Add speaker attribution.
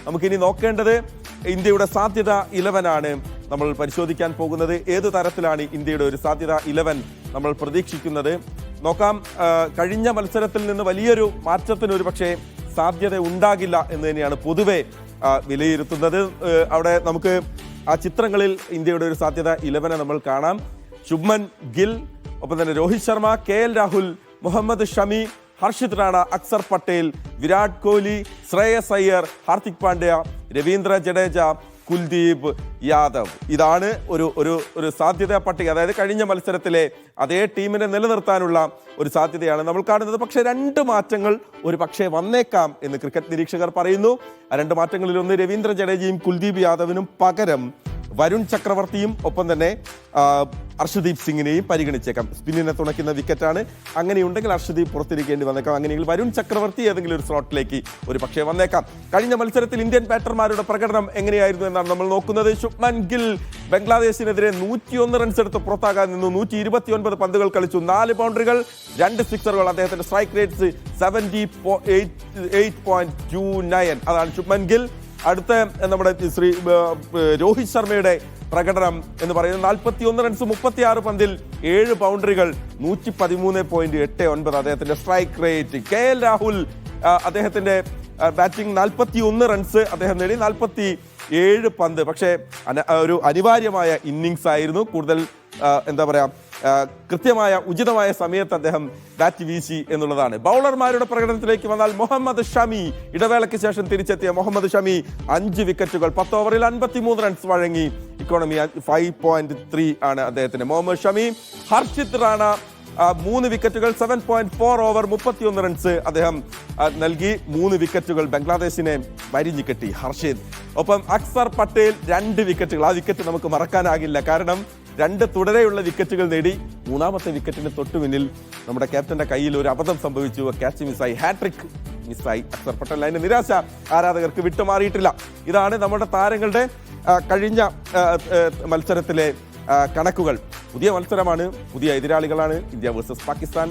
Speaker 1: നമുക്കിനി നോക്കേണ്ടത് ഇന്ത്യയുടെ സാധ്യത 11 ആണ് നമ്മൾ പരിശോധിക്കാൻ പോകുന്നത്. ഏത് തരത്തിലാണ് ഇന്ത്യയുടെ ഒരു സാധ്യത 11 നമ്മൾ പ്രതീക്ഷിക്കുന്നത് നോക്കാം. കഴിഞ്ഞ മത്സരത്തിൽ നിന്ന് വലിയൊരു മാറ്റത്തിന് ഒരു പക്ഷേ സാധ്യത ഉണ്ടാകില്ല എന്ന് തന്നെയാണ് പൊതുവെ വിലയിരുത്തുന്നത്. അവിടെ നമുക്ക് ആ ചിത്രങ്ങളിൽ ഇന്ത്യയുടെ ഒരു സാധ്യത 11 നമ്മൾ കാണാം. ശുഭ്മൻ ഗിൽ, ഒപ്പം തന്നെ രോഹിത് ശർമ്മ, KL രാഹുൽ, മുഹമ്മദ് ഷമി, ഹർഷിത് റാണ, അക്സർ പട്ടേൽ, വിരാട് കോഹ്ലി, ശ്രേയസ് അയ്യർ, ഹാർദിക് പാണ്ഡ്യ, രവീന്ദ്ര ജഡേജ, കുൽദീപ് യാദവ്. ഇതാണ് ഒരു സാധ്യതാ പട്ടിക. അതായത് കഴിഞ്ഞ മത്സരത്തിലെ അതേ ടീമിനെ നിലനിർത്താനുള്ള ഒരു സാധ്യതയാണ് നമ്മൾ കാണുന്നത്. പക്ഷേ 2 മാറ്റങ്ങൾ ഒരു പക്ഷേ വന്നേക്കാം എന്ന് ക്രിക്കറ്റ് നിരീക്ഷകർ പറയുന്നു. ആ 2 മാറ്റങ്ങളിൽ ഒന്ന് രവീന്ദ്ര ജഡേജയും കുൽദീപ് യാദവിനും പകരം വരുൺ ചക്രവർത്തിയും ഒപ്പം തന്നെ അർഷദീപ് സിംഗിനെയും പരിഗണിച്ചേക്കാം. സ്പിന്നിനെ തുണയ്ക്കുന്ന വിക്കറ്റാണ്. അങ്ങനെയുണ്ടെങ്കിൽ അർഷദീപ് പുറത്തിരിക്കേണ്ടി വന്നേക്കാം. അങ്ങനെയെങ്കിൽ വരുൺ ചക്രവർത്തി ഏതെങ്കിലും ഒരു സ്ലോട്ടിലേക്ക് ഒരു പക്ഷേ വന്നേക്കാം. കഴിഞ്ഞ മത്സരത്തിൽ ഇന്ത്യൻ ബാറ്റർമാരുടെ പ്രകടനം എങ്ങനെയായിരുന്നു എന്നാണ് നമ്മൾ നോക്കുന്നത്. ശുഭ്മൻ ഗിൽ ബംഗ്ലാദേശിനെതിരെ 101 റൺസ് എടുത്ത് പുറത്താകാൻ നിന്നു. 129 പന്തുകൾ കളിച്ചു, 4 ബൗണ്ടറികൾ, 2 സിക്സറുകൾ. അദ്ദേഹത്തിന്റെ സ്ട്രൈക്ക് റേറ്റ്സ് 78.29. അതാണ് ശുഭ്മൻ ഗിൽ. അടുത്ത നമ്മുടെ രോഹിത് ശർമ്മയുടെ പ്രകടനം എന്ന് പറയുന്നത് 41 റൺസ്, 36 പന്തിൽ 7 ബൗണ്ടറികൾ, 113.89 അദ്ദേഹത്തിന്റെ സ്ട്രൈക്ക് റേറ്റ്. KL രാഹുൽ അദ്ദേഹത്തിന്റെ ബാറ്റിംഗ് 41 റൺസ് അദ്ദേഹം നേടി, 47 പന്ത്. പക്ഷേ ഒരു അനിവാര്യമായ ഇന്നിങ്സ് ആയിരുന്നു. കൂടുതൽ എന്താ പറയാ കൃത്യമായ ഉചിതമായ സമയത്ത് അദ്ദേഹം ബാറ്റ് വീശി എന്നുള്ളതാണ്. ബൗളർമാരുടെ പ്രകടനത്തിലേക്ക് വന്നാൽ മുഹമ്മദ് ഷമി, ഇടവേളയ്ക്ക് ശേഷം തിരിച്ചെത്തിയ മുഹമ്മദ് ഷമി 5 വിക്കറ്റുകൾ, 10 ഓവറിൽ 53 റൺസ് വഴങ്ങി. ഇക്കോണമി 5.3 ആണ് അദ്ദേഹത്തിന്. മുഹമ്മദ് ഷമി. ഹർഷിത് റാണ 3 വിക്കറ്റുകൾ, 7.4 ഓവർ, 31 റൺസ് അദ്ദേഹം നൽകി. 3 വിക്കറ്റുകൾ ബംഗ്ലാദേശിനെ വരിഞ്ഞു കെട്ടി ഹർഷിത്. ഒപ്പം അക്സർ പട്ടേൽ 2 വിക്കറ്റുകൾ. ആ വിക്കറ്റ് നമുക്ക് മറക്കാനാകില്ല. കാരണം 2 തുടരെയുള്ള വിക്കറ്റുകൾ നേടി. 3ാമത്തെ വിക്കറ്റിന് തൊട്ടു മുന്നിൽ നമ്മുടെ ക്യാപ്റ്റന്റെ കയ്യിൽ ഒരു അബദ്ധം സംഭവിച്ചു. ക്യാച്ച് മിസ്സായി, ഹാട്രിക് മിസ്സായി അക്സർ പട്ടേൽ. അതിന്റെ നിരാശ ആരാധകർക്ക് വിട്ടുമാറിയിട്ടില്ല. ഇതാണ് നമ്മുടെ താരങ്ങളുടെ കഴിഞ്ഞ മത്സരത്തിലെ കണക്കുകൾ. പുതിയ മത്സരമാണ്, പുതിയ എതിരാളികളാണ്. India versus Pakistan.